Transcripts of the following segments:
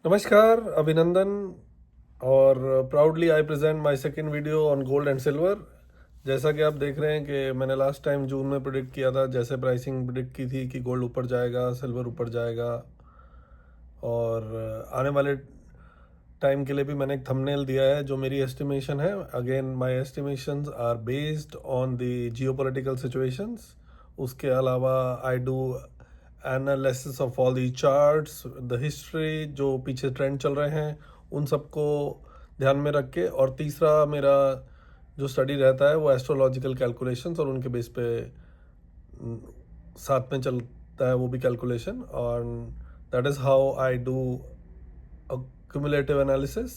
नमस्कार, अभिनंदन और proudly I present my second video on gold and silver. जैसा कि आप देख रहे हैं कि मैंने लास्ट टाइम जून में प्रिडिक्ट किया था, जैसे प्राइसिंग प्रिडिक्ट की थी कि गोल्ड ऊपर जाएगा, सिल्वर ऊपर जाएगा। और आने वाले टाइम के लिए भी मैंने एक थंबनेल दिया है जो मेरी एस्टिमेशन है। Again my estimations are based on the geopolitical situations. उसके अलावा I do analysis of all the charts, the history, जो पीछे ट्रेंड चल रहे हैं उन सबको ध्यान में रख के। और तीसरा मेरा जो स्टडी रहता है वो एस्ट्रोलॉजिकल कैलकुलेशंस और उनके बेस पे साथ में चलता है वो भी कैलकुलेशन। और that is how I do cumulative analysis.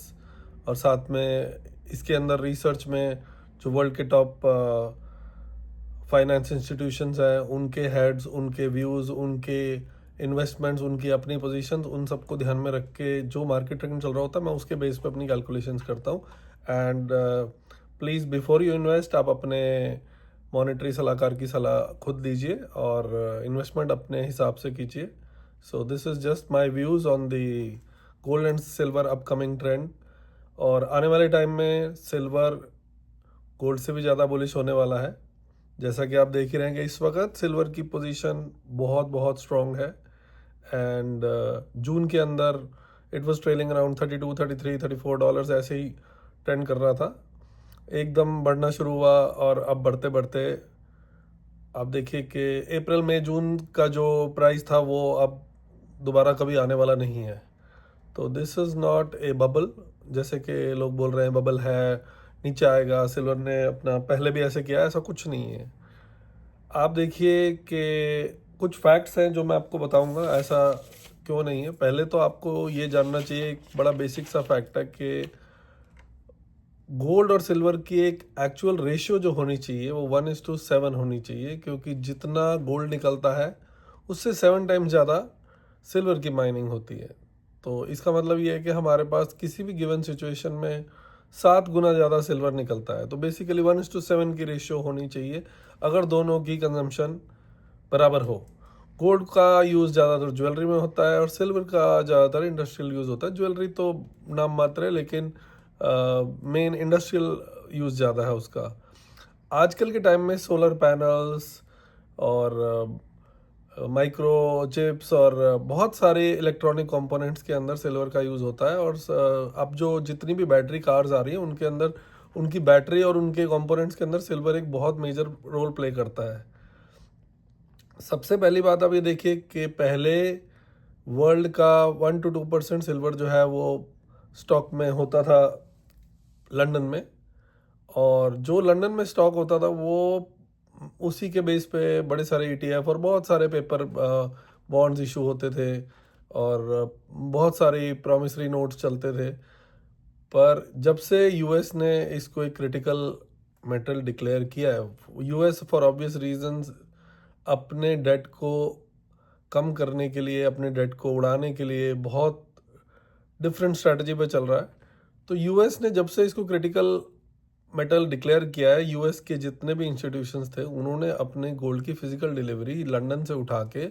और साथ में इसके अंदर रिसर्च में जो वर्ल्ड के टॉप फाइनेंस इंस्टीट्यूशंस हैं, उनके हेड्स, उनके व्यूज़, उनके इन्वेस्टमेंट्स, उनकी अपनी पोजीशंस, उन सबको ध्यान में रख के जो मार्केट ट्रेंड चल रहा होता है मैं उसके बेस पे अपनी कैलकुलेशंस करता हूँ। And please before you invest आप अपने मॉनेटरी सलाहकार की सलाह खुद दीजिए और इन्वेस्टमेंट अपने हिसाब से कीजिए। So this is just my views on the gold and silver upcoming trend. और आने वाले टाइम में सिल्वर गोल्ड से भी ज़्यादा बुलिश होने वाला है। जैसा कि आप देख ही रहे हैं कि इस वक्त सिल्वर की पोजीशन बहुत बहुत स्ट्रॉन्ग है। एंड जून के अंदर इट वाज ट्रेलिंग अराउंड 32, 33, $34 ऐसे ही ट्रेंड कर रहा था। एकदम बढ़ना शुरू हुआ और अब बढ़ते बढ़ते आप देखिए कि अप्रैल मई जून का जो प्राइस था वो अब दोबारा कभी आने वाला नहीं है। तो this is not a bubble, जैसे कि लोग बोल रहे हैं बबल है, नीचे आएगा। सिल्वर ने अपना पहले भी ऐसे किया है, ऐसा कुछ नहीं है। आप देखिए कि कुछ फैक्ट्स हैं जो मैं आपको बताऊंगा, ऐसा क्यों नहीं है। पहले तो आपको ये जानना चाहिए, एक बड़ा बेसिक सा फैक्ट है कि गोल्ड और सिल्वर की एक एक्चुअल रेशियो जो होनी चाहिए वो 1:7 होनी चाहिए, क्योंकि जितना गोल्ड निकलता है उससे 7 टाइम्स ज़्यादा सिल्वर की माइनिंग होती है। तो इसका मतलब ये है कि हमारे पास किसी भी गिवन सिचुएशन में 7 गुना ज़्यादा सिल्वर निकलता है। तो बेसिकली 1:7 की रेशियो होनी चाहिए अगर दोनों की कंजम्पशन बराबर हो। गोल्ड का यूज़ ज़्यादातर ज्वेलरी में होता है और सिल्वर का ज़्यादातर इंडस्ट्रियल यूज़ होता है। ज्वेलरी तो नाम मात्र है, लेकिन मेन इंडस्ट्रियल यूज़ ज़्यादा है उसका। आजकल के टाइम में सोलर पैनल्स और माइक्रो चिप्स और बहुत सारे इलेक्ट्रॉनिक कंपोनेंट्स के अंदर सिल्वर का यूज़ होता है। और अब जो जितनी भी बैटरी कार्स आ रही हैं उनके अंदर उनकी बैटरी और उनके कंपोनेंट्स के अंदर सिल्वर एक बहुत मेजर रोल प्ले करता है। सबसे पहली बात आप ये देखिए कि पहले वर्ल्ड का 1 to 2% सिल्वर जो है वो स्टॉक में होता था लंदन में। और जो लंदन में स्टॉक होता था वो उसी के बेस पे बड़े सारे ईटीएफ और बहुत सारे पेपर बॉन्ड्स इशू होते थे और बहुत सारे प्रॉमिसरी नोट्स चलते थे। पर जब से यूएस ने इसको एक क्रिटिकल मेटल डिक्लेयर किया है, यूएस फॉर ऑब्वियस रीजंस अपने डेट को कम करने के लिए, अपने डेट को उड़ाने के लिए बहुत डिफरेंट स्ट्रैटेजी पे चल रहा है। तो यूएस ने जब से इसको क्रिटिकल मेटल डिक्लेयर किया है, यूएस के जितने भी इंस्टीट्यूशंस थे उन्होंने अपने गोल्ड की फिजिकल डिलीवरी लंदन से उठा के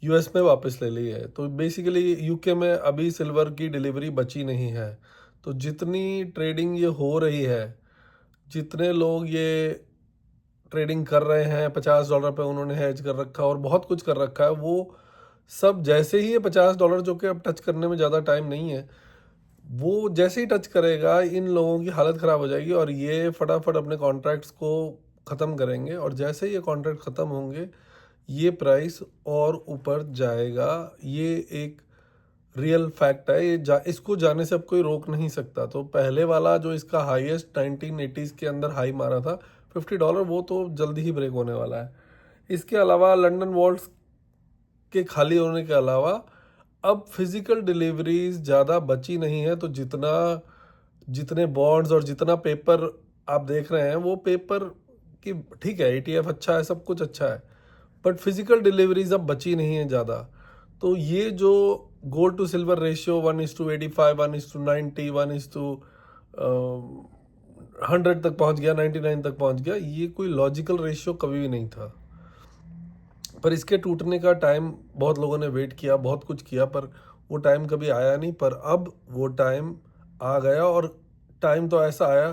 यूएस में वापस ले ली है। तो बेसिकली यूके में अभी सिल्वर की डिलीवरी बची नहीं है। तो जितनी ट्रेडिंग ये हो रही है, जितने लोग ये ट्रेडिंग कर रहे हैं, $50 पे उन्होंने हेज कर रखा है और बहुत कुछ कर रखा है, वो सब जैसे ही ये $50 जो कि अब टच करने में ज़्यादा टाइम नहीं है, वो जैसे ही टच करेगा इन लोगों की हालत ख़राब हो जाएगी और ये फटाफट अपने कॉन्ट्रैक्ट्स को ख़त्म करेंगे। और जैसे ही ये कॉन्ट्रैक्ट ख़त्म होंगे ये प्राइस और ऊपर जाएगा। ये एक रियल फैक्ट है, इसको जाने से अब कोई रोक नहीं सकता। तो पहले वाला जो इसका हाईएस्ट 1980s के अंदर हाई मारा था $50, वो तो जल्दी ही ब्रेक होने वाला है। इसके अलावा लंदन वॉल्ट्स के खाली होने के अलावा अब फिजिकल डिलीवरीज ज़्यादा बची नहीं है। तो जितने बॉन्ड्स और जितना पेपर आप देख रहे हैं वो पेपर की, ठीक है, एटीएफ अच्छा है, सब कुछ अच्छा है, बट फिजिकल डिलीवरीज अब बची नहीं है ज़्यादा। तो ये जो गोल्ड टू सिल्वर रेशियो 1:85, 1:90, 1:100 तक पहुंच गया, 99 तक पहुंच गया, ये कोई लॉजिकल रेशियो कभी भी नहीं था। पर इसके टूटने का टाइम बहुत लोगों ने वेट किया, बहुत कुछ किया, पर वो टाइम कभी आया नहीं, पर अब वो टाइम आ गया। और टाइम तो ऐसा आया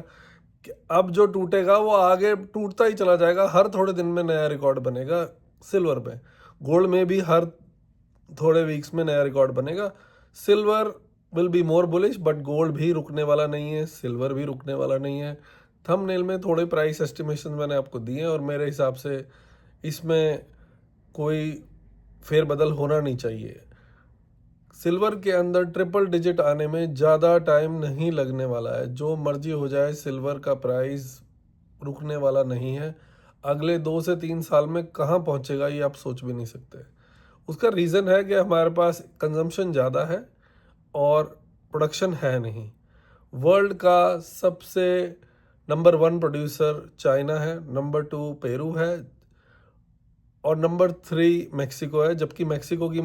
कि अब जो टूटेगा वो आगे टूटता ही चला जाएगा। हर थोड़े दिन में नया रिकॉर्ड बनेगा सिल्वर में। गोल्ड में भी हर थोड़े वीक्स में नया रिकॉर्ड बनेगा। Silver will be more bullish, but gold भी रुकने वाला नहीं है, सिल्वर भी रुकने वाला नहीं है। थंबनेल में थोड़े प्राइस एस्टिमेशन मैंने आपको दिए हैं और मेरे हिसाब से इसमें कोई फेरबदल होना नहीं चाहिए। सिल्वर के अंदर ट्रिपल डिजिट आने में ज़्यादा टाइम नहीं लगने वाला है। जो मर्जी हो जाए, सिल्वर का प्राइस रुकने वाला नहीं है। अगले 2 से 3 साल में कहाँ पहुँचेगा ये आप सोच भी नहीं सकते। उसका रीज़न है कि हमारे पास कंजम्पशन ज़्यादा है और प्रोडक्शन है नहीं। वर्ल्ड का सबसे नंबर 1 प्रोड्यूसर चाइना है, नंबर 2 पेरू है और नंबर 3 मेक्सिको है। जबकि मेक्सिको की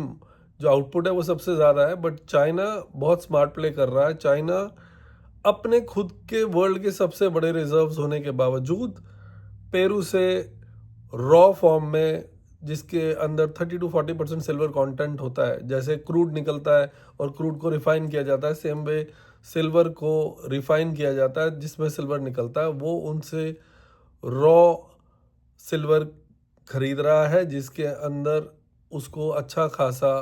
जो आउटपुट है वो सबसे ज़्यादा है, बट चाइना बहुत स्मार्ट प्ले कर रहा है। चाइना अपने खुद के वर्ल्ड के सबसे बड़े रिजर्व्स होने के बावजूद पेरू से रॉ फॉर्म में, जिसके अंदर 30 to 40% सिल्वर कंटेंट होता है, जैसे क्रूड निकलता है और क्रूड को रिफाइन किया जाता है, सेम वे सिल्वर को रिफाइन किया जाता है जिसमें सिल्वर निकलता है। वो उनसे रॉ सिल्वर खरीद रहा है, जिसके अंदर उसको अच्छा खासा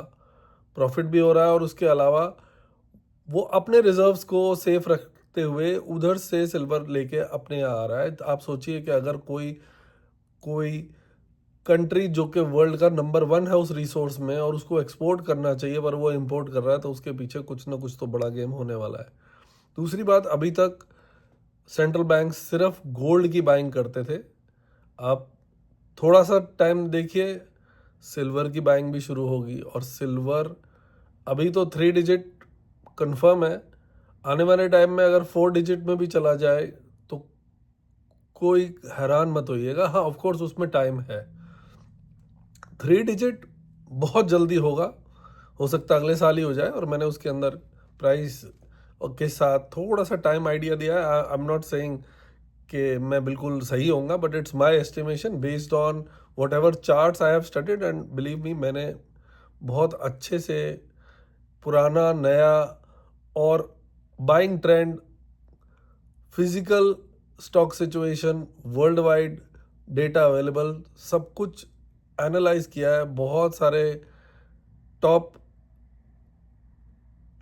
प्रॉफिट भी हो रहा है और उसके अलावा वो अपने रिजर्व्स को सेफ रखते हुए उधर से सिल्वर लेके अपने यहाँ आ रहा है। तो आप सोचिए कि अगर कोई कोई कंट्री जो कि वर्ल्ड का नंबर 1 है उस रिसोर्स में और उसको एक्सपोर्ट करना चाहिए पर वो इंपोर्ट कर रहा है, तो उसके पीछे कुछ ना कुछ तो बड़ा गेम होने वाला है। दूसरी बात, अभी तक सेंट्रल बैंक सिर्फ गोल्ड की बाइंग करते थे। आप थोड़ा सा टाइम देखिए, सिल्वर की बाइंग भी शुरू होगी। और सिल्वर अभी तो 3 डिजिट कंफर्म है, आने वाले टाइम में अगर 4 डिजिट में भी चला जाए तो कोई हैरान मत होइएगा। हाँ, ऑफ कोर्स उसमें टाइम है। 3 डिजिट बहुत जल्दी होगा, हो सकता है अगले साल ही हो जाए। और मैंने उसके अंदर प्राइस के साथ थोड़ा सा टाइम आइडिया दिया है। आई एम नॉट सेइंग कि मैं बिल्कुल सही होऊंगा, but it's my estimation based on what ever charts I have studied. And believe me, मैंने बहुत अच्छे से पुराना, नया और buying trend, physical stock situation, world wide data available, सब कुछ एनालाइज किया है। बहुत सारे टॉप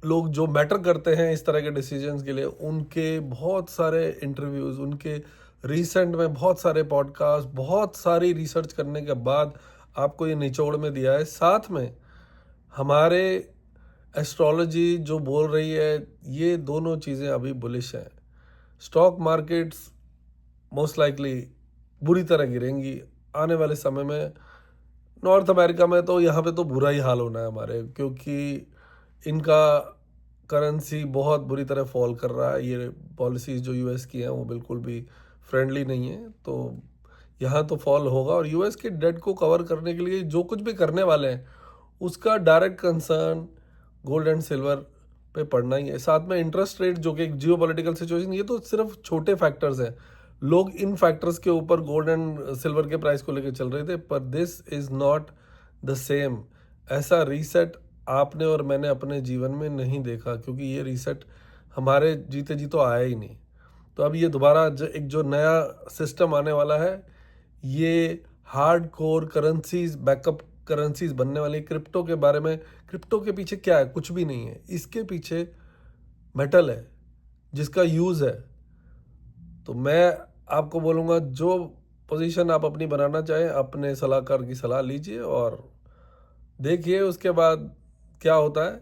लोग जो मैटर करते हैं इस तरह के डिसीजंस के लिए, उनके बहुत सारे इंटरव्यूज़, उनके रिसेंट में बहुत सारे पॉडकास्ट, बहुत सारी रिसर्च करने के बाद आपको ये निचोड़ में दिया है। साथ में हमारे एस्ट्रोलॉजी जो बोल रही है, ये दोनों चीज़ें अभी बुलिश हैं। स्टॉक मार्केट्स मोस्ट लाइकली बुरी तरह गिरेंगी आने वाले समय में। नॉर्थ अमेरिका में तो यहाँ पे तो बुरा ही हाल होना है हमारे, क्योंकि इनका करेंसी बहुत बुरी तरह फॉल कर रहा है। ये पॉलिसीज़ जो यूएस की हैं वो बिल्कुल भी फ्रेंडली नहीं है, तो यहाँ तो फॉल होगा। और यूएस के डेट को कवर करने के लिए जो कुछ भी करने वाले हैं उसका direct concern gold and silver पे पड़ना ही है। साथ में इंटरेस्ट रेट, जो कि एक जियो पॉलिटिकल सिचुएशन, ये तो सिर्फ छोटे फैक्टर्स हैं। लोग इन फैक्टर्स के ऊपर गोल्ड एंड सिल्वर के प्राइस को लेकर चल रहे थे, पर this is not the same. ऐसा रीसेट आपने और मैंने अपने जीवन में नहीं देखा, क्योंकि ये रीसेट हमारे जीते जी तो आया ही नहीं। तो अब ये दोबारा एक जो नया सिस्टम आने वाला है, ये hard core currencies, backup currencies बनने वाली। क्रिप्टो के बारे में, क्रिप्टो के पीछे क्या है? कुछ भी नहीं है। इसके पीछे मेटल है जिसका यूज़ है। तो मैं आपको बोलूँगा, जो पोजीशन आप अपनी बनाना चाहें, अपने सलाहकार की सलाह लीजिए और देखिए उसके बाद क्या होता है।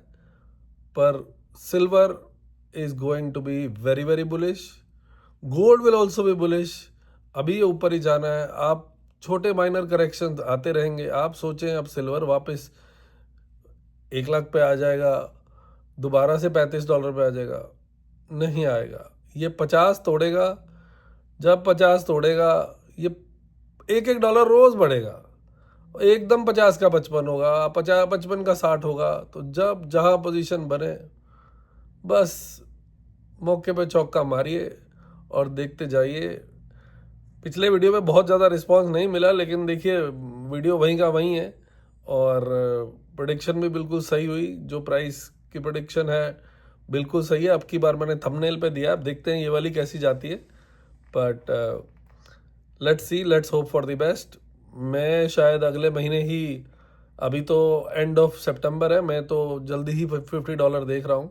पर silver is going to be very very bullish. Gold will also be bullish. अभी ये ऊपर ही जाना है। आप छोटे माइनर करेक्शन आते रहेंगे। आप सोचें अब सिल्वर वापस 1 लाख पे आ जाएगा, दोबारा से $35 पे आ जाएगा, नहीं आएगा। ये 50 तोड़ेगा। जब 50 तोड़ेगा, ये $1 रोज बढ़ेगा। एकदम 50 का 55 होगा, 55 का 60 होगा। तो जब जहां पोजीशन बने, बस मौके पे चौका मारिए और देखते जाइए। पिछले वीडियो में बहुत ज़्यादा रिस्पांस नहीं मिला, लेकिन देखिए वीडियो वहीं का वहीं है और प्रेडिक्शन भी बिल्कुल सही हुई। जो प्राइस की प्रेडिक्शन है बिल्कुल सही है। अब की बार मैंने थंबनेल पे दिया, अब देखते हैं ये वाली कैसी जाती है, but let's see, let's hope for the best. मैं शायद अगले महीने ही, अभी तो एंड ऑफ सितंबर है, मैं तो जल्दी ही $50 देख रहा हूँ,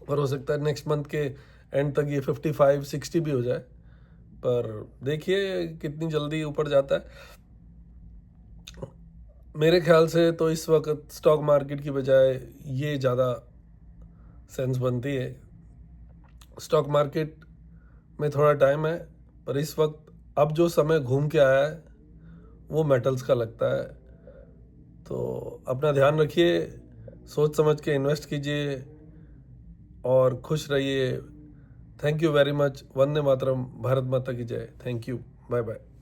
और हो सकता है नेक्स्ट मंथ के एंड तक ये 55-60 भी हो जाए। पर देखिए कितनी जल्दी ऊपर जाता है। मेरे ख्याल से तो इस वक्त स्टॉक मार्केट की बजाय ये ज़्यादा सेंस बनती है। स्टॉक मार्केट में थोड़ा टाइम है, पर इस वक्त अब जो समय घूम के आया है वो मेटल्स का लगता है। तो अपना ध्यान रखिए, सोच समझ के इन्वेस्ट कीजिए और खुश रहिए। Thank you very much. वंदे मातरम। भारत माता की जय। Thank you. Bye bye.